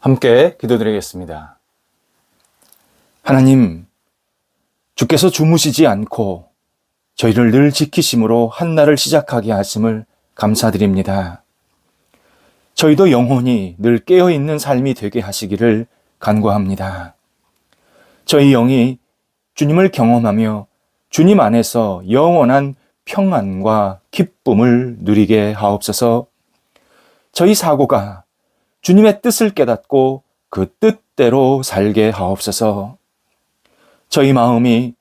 함께 기도드리겠습니다. 하나님, 주께서 주무시지 않고 저희를 늘 지키심으로 한날을 시작하게 하심을 감사드립니다. 저희도 영혼이 늘 깨어있는 삶이 되게 하시기를 간구합니다. 저희 영이 주님을 경험하며 주님 안에서 영원한 평안과 기쁨을 누리게 하옵소서. 저희 사고가 주님의 뜻을 깨닫고 그 뜻대로 살게 하옵소서. 저희 마음이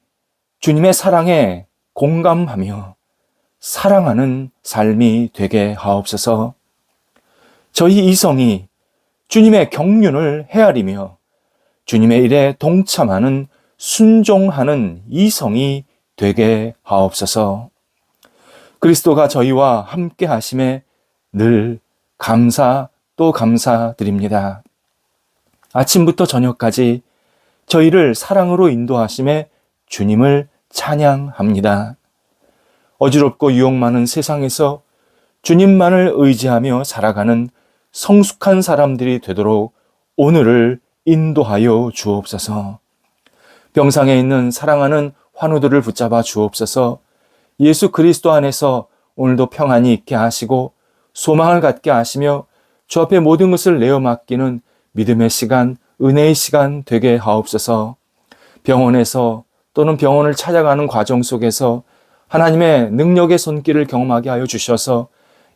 주님의 사랑에 공감하며 사랑하는 삶이 되게 하옵소서. 저희 이성이 주님의 경륜을 헤아리며 주님의 일에 동참하는 순종하는 이성이 되게 하옵소서. 그리스도가 저희와 함께 하심에 늘 감사 또 감사드립니다. 아침부터 저녁까지 저희를 사랑으로 인도하심에 주님을 찬양합니다. 어지럽고 유혹 많은 세상에서 주님만을 의지하며 살아가는 성숙한 사람들이 되도록 오늘을 인도하여 주옵소서. 병상에 있는 사랑하는 환우들을 붙잡아 주옵소서. 예수 그리스도 안에서 오늘도 평안이 있게 하시고 소망을 갖게 하시며 주 앞에 모든 것을 내어 맡기는 믿음의 시간, 은혜의 시간 되게 하옵소서. 병원에서 또는 병원을 찾아가는 과정 속에서 하나님의 능력의 손길을 경험하게 하여 주셔서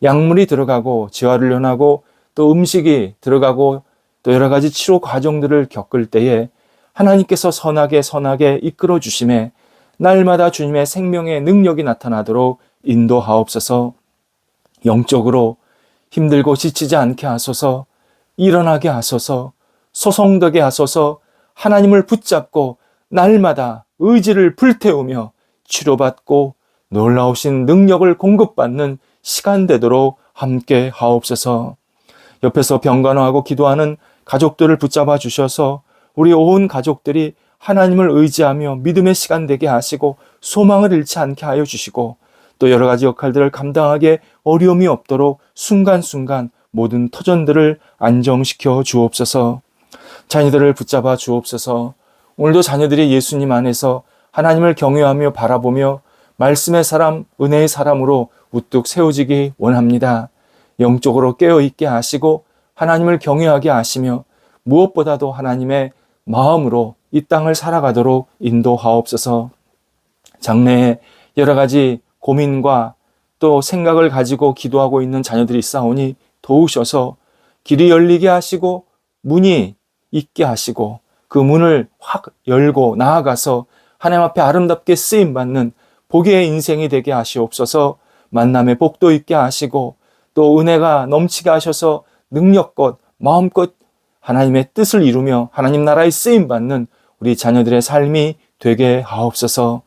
약물이 들어가고 재활을 연하고 또 음식이 들어가고 또 여러 가지 치료 과정들을 겪을 때에 하나님께서 선하게 이끌어 주심에 날마다 주님의 생명의 능력이 나타나도록 인도하옵소서. 영적으로 힘들고 지치지 않게 하소서. 일어나게 하소서. 소성되게 하소서. 하나님을 붙잡고 날마다 의지를 불태우며 치료받고 놀라우신 능력을 공급받는 시간 되도록 함께 하옵소서. 옆에서 병간호하고 기도하는 가족들을 붙잡아 주셔서 우리 온 가족들이 하나님을 의지하며 믿음의 시간 되게 하시고 소망을 잃지 않게 하여 주시고 또 여러 가지 역할들을 감당하기에 어려움이 없도록 순간순간 모든 터전들을 안정시켜 주옵소서. 자녀들을 붙잡아 주옵소서. 오늘도 자녀들이 예수님 안에서 하나님을 경외하며 바라보며 말씀의 사람, 은혜의 사람으로 우뚝 세워지기 원합니다. 영적으로 깨어있게 하시고 하나님을 경외하게 하시며 무엇보다도 하나님의 마음으로 이 땅을 살아가도록 인도하옵소서. 장래에 여러 가지 고민과 또 생각을 가지고 기도하고 있는 자녀들이 있사오니 도우셔서 길이 열리게 하시고 문이 있게 하시고 그 문을 확 열고 나아가서 하나님 앞에 아름답게 쓰임받는 복의 인생이 되게 하시옵소서. 만남의 복도 있게 하시고 또 은혜가 넘치게 하셔서 능력껏 마음껏 하나님의 뜻을 이루며 하나님 나라에 쓰임받는 우리 자녀들의 삶이 되게 하옵소서.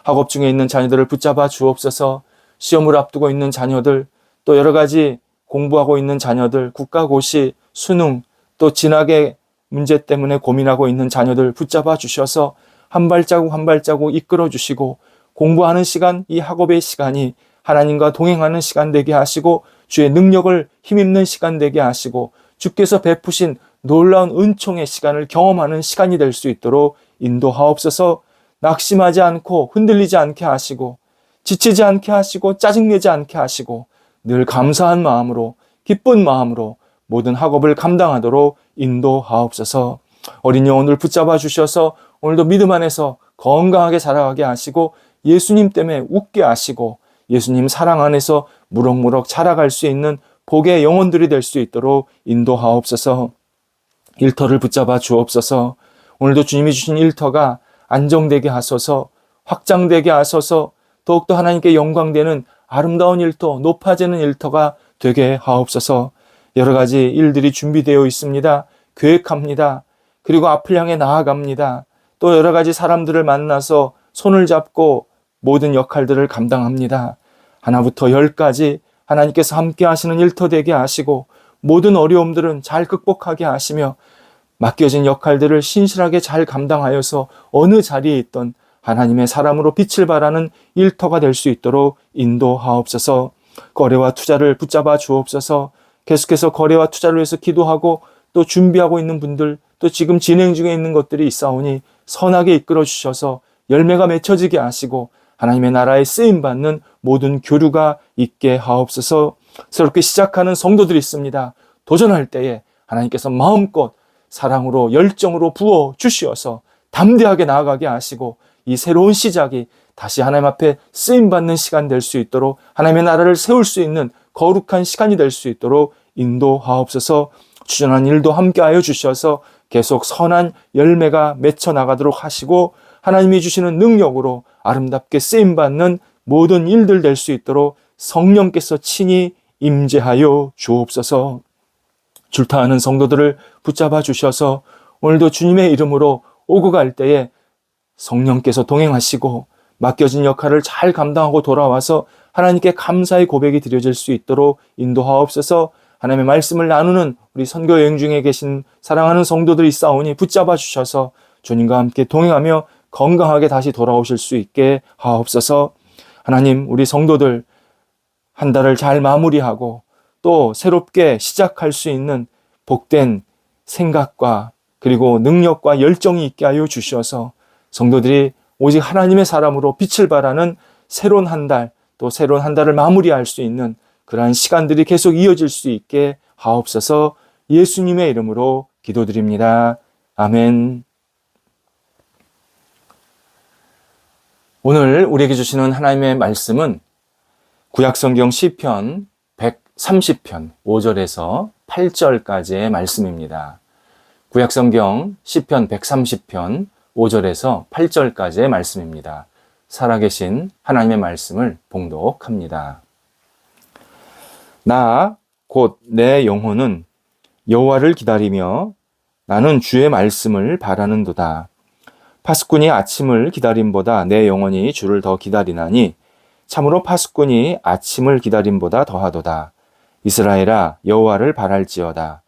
학업 중에 있는 자녀들을 붙잡아 주옵소서. 시험을 앞두고 있는 자녀들, 또 여러 가지 공부하고 있는 자녀들, 국가고시, 수능, 또 진학의 문제 때문에 고민하고 있는 자녀들 붙잡아 주셔서 한 발자국 한 발자국 이끌어 주시고 공부하는 시간, 이 학업의 시간이 하나님과 동행하는 시간 되게 하시고 주의 능력을 힘입는 시간 되게 하시고 주께서 베푸신 놀라운 은총의 시간을 경험하는 시간이 될 수 있도록 인도하옵소서. 낙심하지 않고 흔들리지 않게 하시고 지치지 않게 하시고 짜증내지 않게 하시고 늘 감사한 마음으로 기쁜 마음으로 모든 학업을 감당하도록 인도하옵소서. 어린 영혼을 붙잡아 주셔서 오늘도 믿음 안에서 건강하게 자라가게 하시고 예수님 때문에 웃게 하시고 예수님 사랑 안에서 무럭무럭 자라갈 수 있는 복의 영혼들이 될 수 있도록 인도하옵소서. 일터를 붙잡아 주옵소서. 오늘도 주님이 주신 일터가 안정되게 하소서. 확장되게 하소서. 더욱더 하나님께 영광되는 아름다운 일터, 높아지는 일터가 되게 하옵소서. 여러 가지 일들이 준비되어 있습니다. 계획합니다. 그리고 앞을 향해 나아갑니다. 또 여러 가지 사람들을 만나서 손을 잡고 모든 역할들을 감당합니다. 하나부터 열까지 하나님께서 함께 하시는 일터 되게 하시고 모든 어려움들은 잘 극복하게 하시며 맡겨진 역할들을 신실하게 잘 감당하여서 어느 자리에 있던 하나님의 사람으로 빛을 발하는 일터가 될 수 있도록 인도하옵소서. 거래와 투자를 붙잡아 주옵소서. 계속해서 거래와 투자를 위해서 기도하고 또 준비하고 있는 분들, 또 지금 진행 중에 있는 것들이 있사오니 선하게 이끌어 주셔서 열매가 맺혀지게 하시고 하나님의 나라에 쓰임받는 모든 교류가 있게 하옵소서. 새롭게 시작하는 성도들이 있습니다. 도전할 때에 하나님께서 마음껏 사랑으로 열정으로 부어 주시어서 담대하게 나아가게 하시고 이 새로운 시작이 다시 하나님 앞에 쓰임받는 시간 될 수 있도록 하나님의 나라를 세울 수 있는 거룩한 시간이 될 수 있도록 인도하옵소서. 추전한 일도 함께하여 주셔서 계속 선한 열매가 맺혀 나가도록 하시고 하나님이 주시는 능력으로 아름답게 쓰임받는 모든 일들 될 수 있도록 성령께서 친히 임재하여 주옵소서. 줄타하는 성도들을 붙잡아 주셔서 오늘도 주님의 이름으로 오고 갈 때에 성령께서 동행하시고 맡겨진 역할을 잘 감당하고 돌아와서 하나님께 감사의 고백이 드려질 수 있도록 인도하옵소서. 하나님의 말씀을 나누는 우리 선교 여행 중에 계신 사랑하는 성도들이 있사오니 붙잡아 주셔서 주님과 함께 동행하며 건강하게 다시 돌아오실 수 있게 하옵소서. 하나님, 우리 성도들 한 달을 잘 마무리하고 또 새롭게 시작할 수 있는 복된 생각과 그리고 능력과 열정이 있게 하여 주셔서 성도들이 오직 하나님의 사람으로 빛을 발하는 새로운 한 달, 또 새로운 한 달을 마무리할 수 있는 그러한 시간들이 계속 이어질 수 있게 하옵소서. 예수님의 이름으로 기도드립니다. 아멘. 오늘 우리에게 주시는 하나님의 말씀은 구약성경 시편 130편 5절에서 8절까지의 말씀입니다. 구약성경 시편 130편 5절에서 8절까지의 말씀입니다. 살아계신 하나님의 말씀을 봉독합니다. 나 곧 내 영혼은 여호와를 기다리며 나는 주의 말씀을 바라는도다. 파수꾼이 아침을 기다림보다 내 영혼이 주를 더 기다리나니 참으로 파수꾼이 아침을 기다림보다 더하도다. 이스라엘아 여호와를 바랄지어다.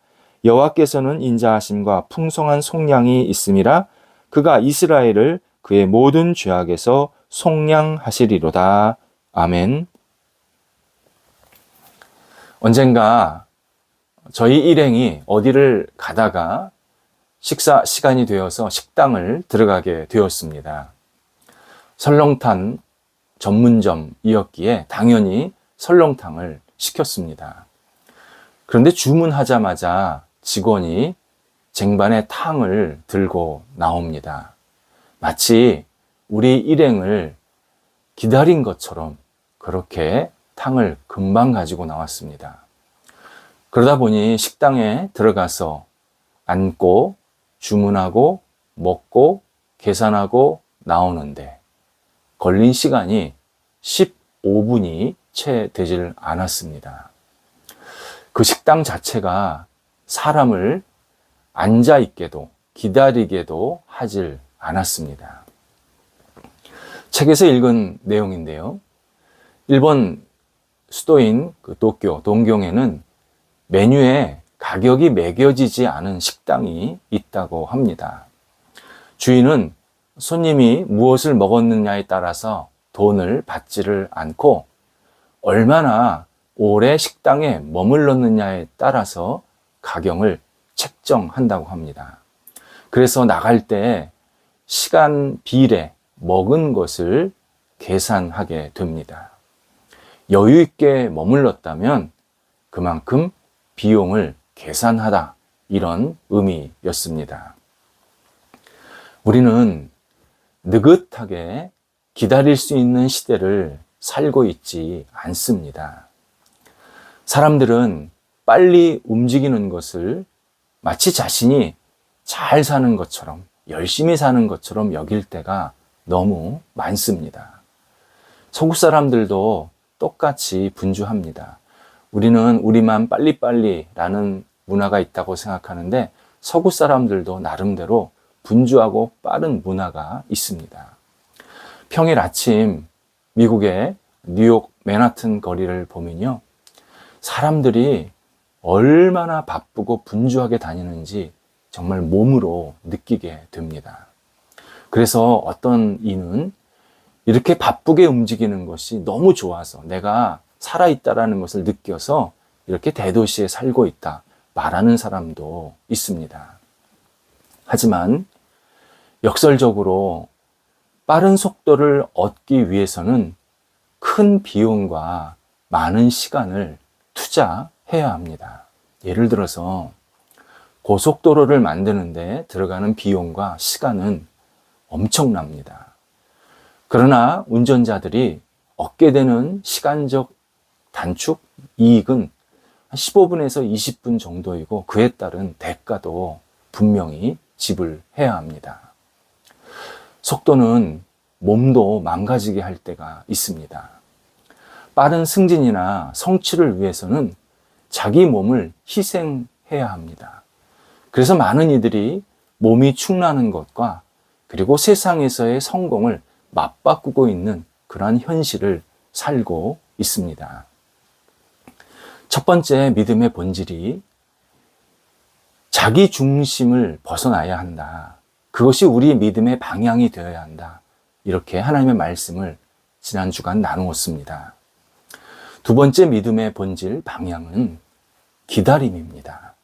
여호와께서는 인자하심과 풍성한 속량이 있음이라. 그가 이스라엘을 그의 모든 죄악에서 속량하시리로다. 아멘. 언젠가 저희 일행이 어디를 가다가 식사 시간이 되어서 식당을 들어가게 되었습니다. 설렁탕 전문점이었기에 당연히 설렁탕을 시켰습니다. 그런데 주문하자마자 직원이 쟁반에 탕을 들고 나옵니다. 마치 우리 일행을 기다린 것처럼 그렇게 탕을 금방 가지고 나왔습니다. 그러다 보니 식당에 들어가서 앉고 주문하고 먹고 계산하고 나오는데 걸린 시간이 15분이 채 되질 않았습니다. 그 식당 자체가 사람을 앉아있게도 기다리게도 하질 않았습니다. 책에서 읽은 내용인데요. 일본 수도인 도쿄, 동경에는 메뉴에 가격이 매겨지지 않은 식당이 있다고 합니다. 주인은 손님이 무엇을 먹었느냐에 따라서 돈을 받지를 않고 얼마나 오래 식당에 머물렀느냐에 따라서 가격을 책정한다고 합니다. 그래서 나갈 때 시간 비례 먹은 것을 계산하게 됩니다. 여유 있게 머물렀다면 그만큼 비용을 계산하다, 이런 의미였습니다. 우리는 느긋하게 기다릴 수 있는 시대를 살고 있지 않습니다. 사람들은 빨리 움직이는 것을 마치 자신이 잘 사는 것처럼, 열심히 사는 것처럼 여길 때가 너무 많습니다. 서구 사람들도 똑같이 분주합니다. 우리는 우리만 빨리빨리라는 문화가 있다고 생각하는데 서구 사람들도 나름대로 분주하고 빠른 문화가 있습니다. 평일 아침 미국의 뉴욕 맨하튼 거리를 보면요, 사람들이 얼마나 바쁘고 분주하게 다니는지 정말 몸으로 느끼게 됩니다. 그래서 어떤 이는 이렇게 바쁘게 움직이는 것이 너무 좋아서 내가 살아있다라는 것을 느껴서 이렇게 대도시에 살고 있다, 말하는 사람도 있습니다. 하지만 역설적으로 빠른 속도를 얻기 위해서는 큰 비용과 많은 시간을 투자해야 합니다. 예를 들어서 고속도로를 만드는데 들어가는 비용과 시간은 엄청납니다. 그러나 운전자들이 얻게 되는 시간적 단축 이익은 15분에서 20분 정도이고 그에 따른 대가도 분명히 지불해야 합니다. 속도는 몸도 망가지게 할 때가 있습니다. 빠른 승진이나 성취를 위해서는 자기 몸을 희생해야 합니다. 그래서 많은 이들이 몸이 축나는 것과 그리고 세상에서의 성공을 맞바꾸고 있는 그러한 현실을 살고 있습니다. 첫 번째 믿음의 본질이 자기 중심을 벗어나야 한다. 그것이 우리의 믿음의 방향이 되어야 한다. 이렇게 하나님의 말씀을 지난 주간 나누었습니다. 두 번째 믿음의 본질 방향은 기다림입니다.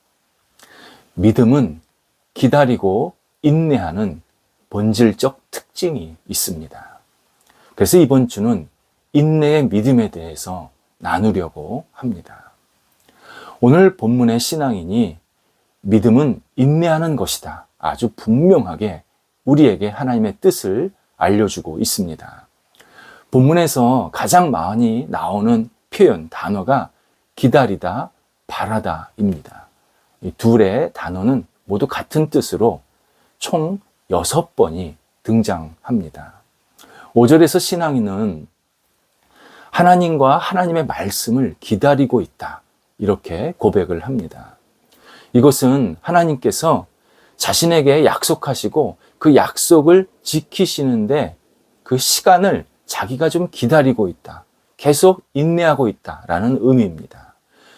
믿음은 기다리고 인내하는 본질적 특징이 있습니다. 그래서 이번 주는 인내의 믿음에 대해서 나누려고 합니다. 오늘 본문의 신앙인이 믿음은 인내하는 것이다. 아주 분명하게 우리에게 하나님의 뜻을 알려주고 있습니다. 본문에서 가장 많이 나오는 표현, 단어가 기다리다, 바라다입니다. 이 둘의 단어는 모두 같은 뜻으로 총 6번이 등장합니다. 5절에서 신앙인은 하나님과 하나님의 말씀을 기다리고 있다. 이렇게 고백을 합니다. 이것은 하나님께서 자신에게 약속하시고 그 약속을 지키시는데 그 시간을 자기가 좀 기다리고 있다. 계속 인내하고 있다라는 의미입니다.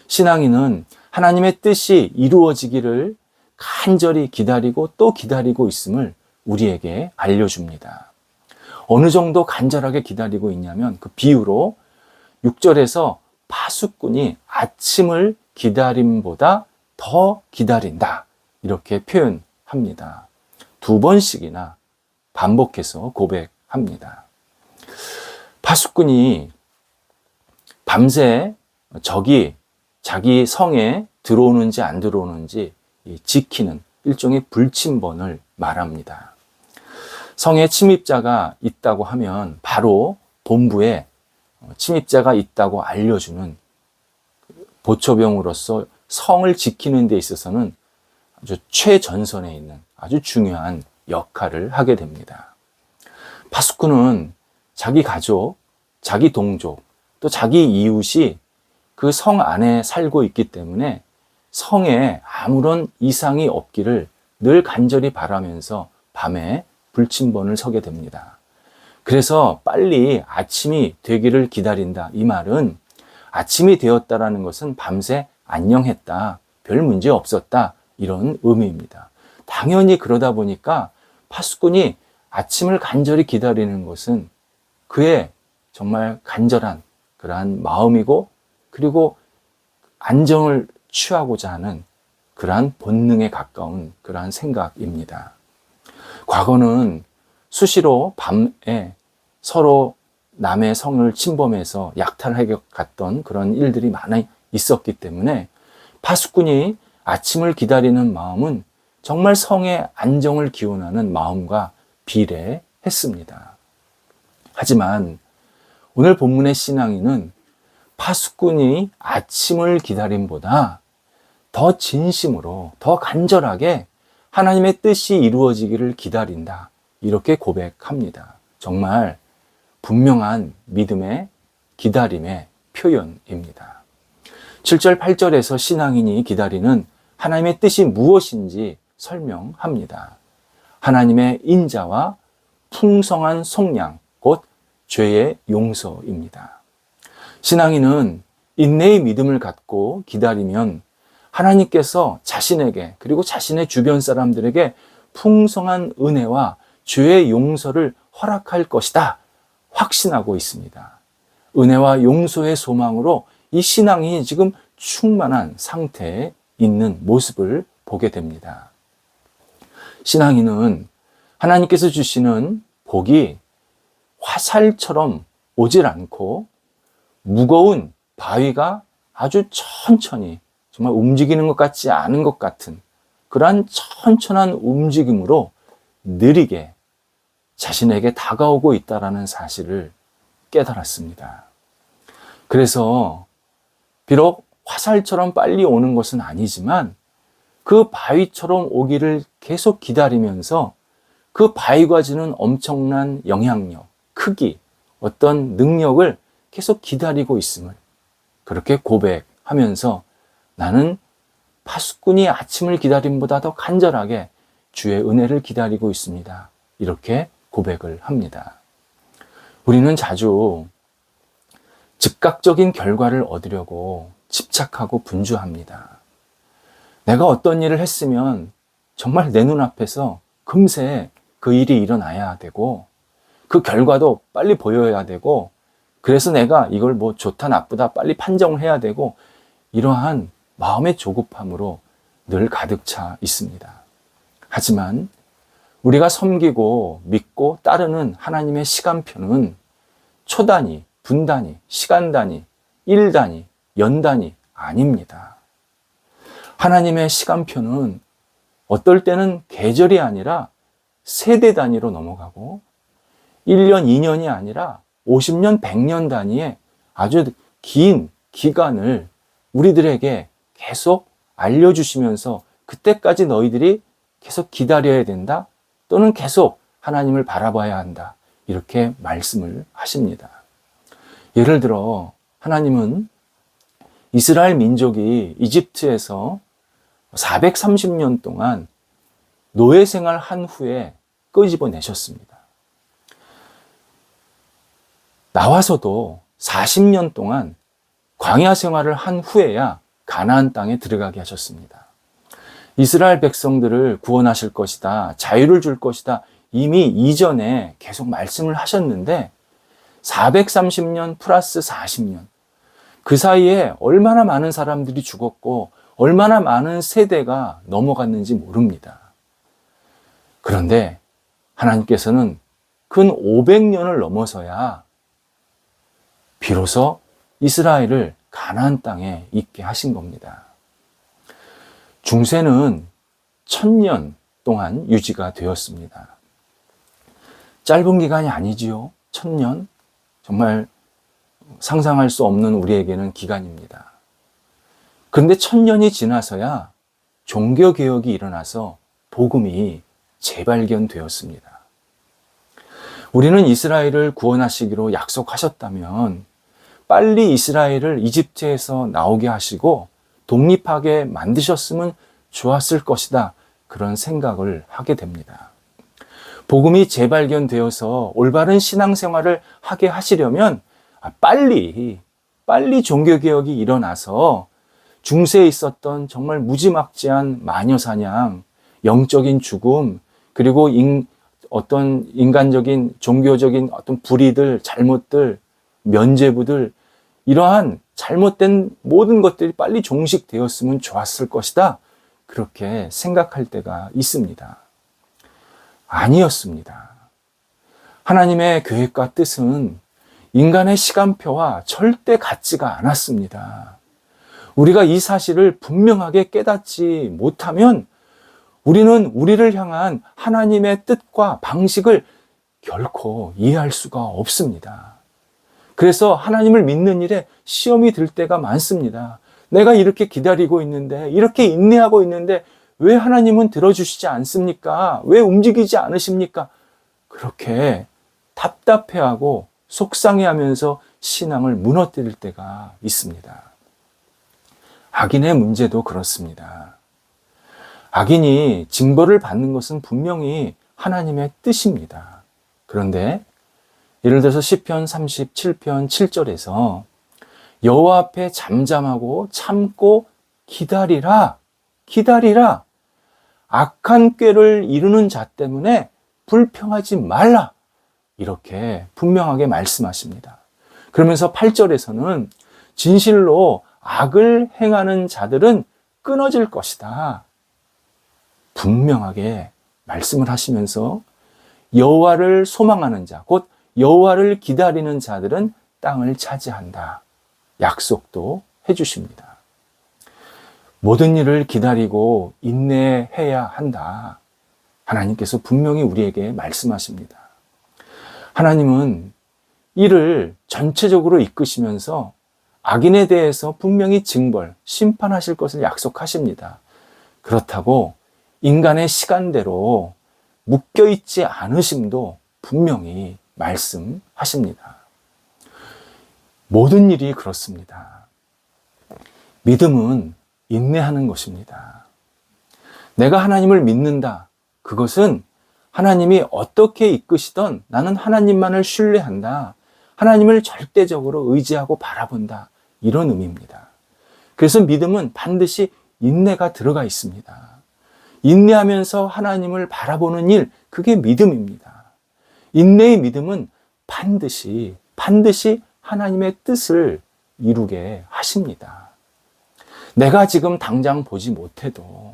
신앙인은 하나님의 뜻이 이루어지기를 간절히 기다리고 또 기다리고 있음을 우리에게 알려줍니다. 어느 정도 간절하게 기다리고 있냐면 그 비유로 6절에서 파수꾼이 아침을 기다림보다 더 기다린다. 이렇게 표현합니다. 2번씩이나 반복해서 고백합니다. 파수꾼이 밤새 적이 자기 성에 들어오는지 안 들어오는지 지키는 일종의 불침번을 말합니다. 성에 침입자가 있다고 하면 바로 본부에 침입자가 있다고 알려주는 보초병으로서 성을 지키는 데 있어서는 아주 최전선에 있는 아주 중요한 역할을 하게 됩니다. 파수꾼은 자기 가족, 자기 동족, 또 자기 이웃이 그 성 안에 살고 있기 때문에 성에 아무런 이상이 없기를 늘 간절히 바라면서 밤에 불침번을 서게 됩니다. 그래서 빨리 아침이 되기를 기다린다. 이 말은 아침이 되었다라는 것은 밤새 안녕했다. 별 문제 없었다. 이런 의미입니다. 당연히 그러다 보니까 파수꾼이 아침을 간절히 기다리는 것은 그의 정말 간절한 그러한 마음이고 그리고 안정을 취하고자 하는 그러한 본능에 가까운 그러한 생각입니다. 과거는 수시로 밤에 서로 남의 성을 침범해서 약탈하게 갔던 그런 일들이 많이 있었기 때문에 파수꾼이 아침을 기다리는 마음은 정말 성의 안정을 기원하는 마음과 비례했습니다. 하지만 오늘 본문의 신앙인은 파수꾼이 아침을 기다림보다 더 진심으로, 더 간절하게 하나님의 뜻이 이루어지기를 기다린다. 이렇게 고백합니다. 정말 분명한 믿음의 기다림의 표현입니다. 7절, 8절에서 신앙인이 기다리는 하나님의 뜻이 무엇인지 설명합니다. 하나님의 인자와 풍성한 속량, 곧 죄의 용서입니다. 신앙인은 인내의 믿음을 갖고 기다리면 하나님께서 자신에게 그리고 자신의 주변 사람들에게 풍성한 은혜와 죄의 용서를 허락할 것이다. 확신하고 있습니다. 은혜와 용서의 소망으로 이 신앙이 지금 충만한 상태에 있는 모습을 보게 됩니다. 신앙인은 하나님께서 주시는 복이 화살처럼 오질 않고 무거운 바위가 아주 천천히, 정말 움직이는 것 같지 않은 것 같은 그러한 천천한 움직임으로 느리게 자신에게 다가오고 있다는 사실을 깨달았습니다. 그래서 비록 화살처럼 빨리 오는 것은 아니지만 그 바위처럼 오기를 계속 기다리면서 그 바위가 주는 엄청난 영향력, 크기, 어떤 능력을 계속 기다리고 있음을 그렇게 고백하면서 나는 파수꾼이 아침을 기다림보다 더 간절하게 주의 은혜를 기다리고 있습니다. 이렇게 고백을 합니다. 우리는 자주 즉각적인 결과를 얻으려고 집착하고 분주합니다. 내가 어떤 일을 했으면 정말 내 눈앞에서 금세 그 일이 일어나야 되고 그 결과도 빨리 보여야 되고 그래서 내가 이걸 뭐 좋다 나쁘다 빨리 판정을 해야 되고 이러한 마음의 조급함으로 늘 가득 차 있습니다. 하지만 우리가 섬기고 믿고 따르는 하나님의 시간표는 초 단위, 분 단위, 시간 단위, 일 단위, 연 단위 아닙니다. 하나님의 시간표는 어떨 때는 계절이 아니라 세대 단위로 넘어가고 1년, 2년이 아니라 50년, 100년 단위의 아주 긴 기간을 우리들에게 계속 알려주시면서 그때까지 너희들이 계속 기다려야 된다 또는 계속 하나님을 바라봐야 한다 이렇게 말씀을 하십니다. 예를 들어 하나님은 이스라엘 민족이 이집트에서 430년 동안 노예 생활한 후에 끄집어내셨습니다. 나와서도 40년 동안 광야 생활을 한 후에야 가나안 땅에 들어가게 하셨습니다. 이스라엘 백성들을 구원하실 것이다, 자유를 줄 것이다 이미 이전에 계속 말씀을 하셨는데 430년 플러스 40년 그 사이에 얼마나 많은 사람들이 죽었고 얼마나 많은 세대가 넘어갔는지 모릅니다. 그런데 하나님께서는 근 500년을 넘어서야 비로소 이스라엘을 가나안 땅에 있게 하신 겁니다. 중세는 1000년 동안 유지가 되었습니다. 짧은 기간이 아니지요. 1000년. 정말 상상할 수 없는 우리에게는 기간입니다. 그런데 1000년이 지나서야 종교개혁이 일어나서 복음이 재발견되었습니다. 우리는 이스라엘을 구원하시기로 약속하셨다면 빨리 이스라엘을 이집트에서 나오게 하시고 독립하게 만드셨으면 좋았을 것이다. 그런 생각을 하게 됩니다. 복음이 재발견되어서 올바른 신앙생활을 하게 하시려면 빨리 종교개혁이 일어나서 중세에 있었던 정말 무지막지한 마녀사냥, 영적인 죽음, 그리고 어떤 인간적인 종교적인 어떤 불의들, 잘못들, 면죄부들 이러한 잘못된 모든 것들이 빨리 종식되었으면 좋았을 것이다. 그렇게 생각할 때가 있습니다. 아니었습니다. 하나님의 계획과 뜻은 인간의 시간표와 절대 같지가 않았습니다. 우리가 이 사실을 분명하게 깨닫지 못하면 우리는 우리를 향한 하나님의 뜻과 방식을 결코 이해할 수가 없습니다. 그래서 하나님을 믿는 일에 시험이 들 때가 많습니다. 내가 이렇게 기다리고 있는데, 이렇게 인내하고 있는데 왜 하나님은 들어주시지 않습니까? 왜 움직이지 않으십니까? 그렇게 답답해하고 속상해하면서 신앙을 무너뜨릴 때가 있습니다. 악인의 문제도 그렇습니다. 악인이 징벌을 받는 것은 분명히 하나님의 뜻입니다. 그런데 예를 들어서 시편 37편 7절에서 여호와 앞에 잠잠하고 참고 기다리라. 악한 꾀를 이루는 자 때문에 불평하지 말라. 이렇게 분명하게 말씀하십니다. 그러면서 8절에서는 진실로 악을 행하는 자들은 끊어질 것이다. 분명하게 말씀을 하시면서 여호와를 소망하는 자, 곧 여호와를 기다리는 자들은 땅을 차지한다. 약속도 해주십니다. 모든 일을 기다리고 인내해야 한다. 하나님께서 분명히 우리에게 말씀하십니다. 하나님은 이를 전체적으로 이끄시면서 악인에 대해서 분명히 징벌, 심판하실 것을 약속하십니다. 그렇다고 인간의 시간대로 묶여있지 않으심도 분명히 말씀하십니다. 모든 일이 그렇습니다. 믿음은 인내하는 것입니다. 내가 하나님을 믿는다. 그것은 하나님이 어떻게 이끄시던 나는 하나님만을 신뢰한다. 하나님을 절대적으로 의지하고 바라본다. 이런 의미입니다. 그래서 믿음은 반드시 인내가 들어가 있습니다. 인내하면서 하나님을 바라보는 일, 그게 믿음입니다. 인내의 믿음은 반드시 하나님의 뜻을 이루게 하십니다. 내가 지금 당장 보지 못해도,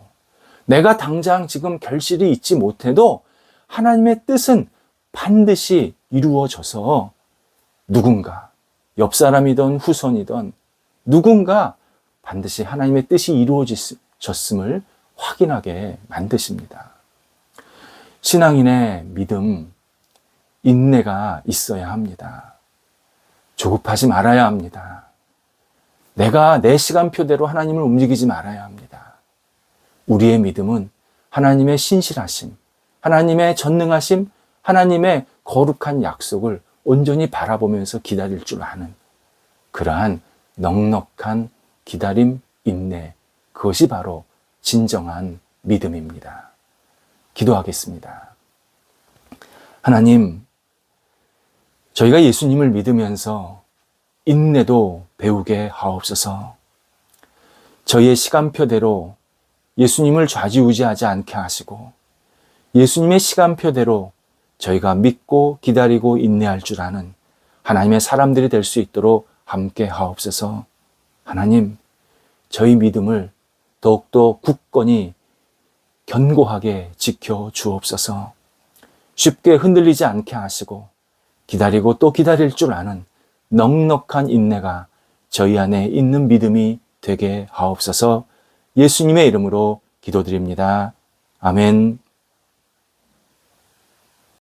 내가 당장 지금 결실이 있지 못해도 하나님의 뜻은 반드시 이루어져서 누군가, 옆 사람이든 후손이든 누군가 반드시 하나님의 뜻이 이루어졌음을 확인하게 만드십니다. 신앙인의 믿음, 인내가 있어야 합니다. 조급하지 말아야 합니다. 내가 내 시간표대로 하나님을 움직이지 말아야 합니다. 우리의 믿음은 하나님의 신실하심, 하나님의 전능하심, 하나님의 거룩한 약속을 온전히 바라보면서 기다릴 줄 아는 그러한 넉넉한 기다림, 인내, 그것이 바로 진정한 믿음입니다. 기도하겠습니다. 하나님, 저희가 예수님을 믿으면서 인내도 배우게 하옵소서. 저희의 시간표대로 예수님을 좌지우지하지 않게 하시고 예수님의 시간표대로 저희가 믿고 기다리고 인내할 줄 아는 하나님의 사람들이 될 수 있도록 함께 하옵소서. 하나님, 저희 믿음을 더욱더 굳건히 견고하게 지켜 주옵소서. 쉽게 흔들리지 않게 하시고 기다리고 또 기다릴 줄 아는 넉넉한 인내가 저희 안에 있는 믿음이 되게 하옵소서. 예수님의 이름으로 기도드립니다. 아멘.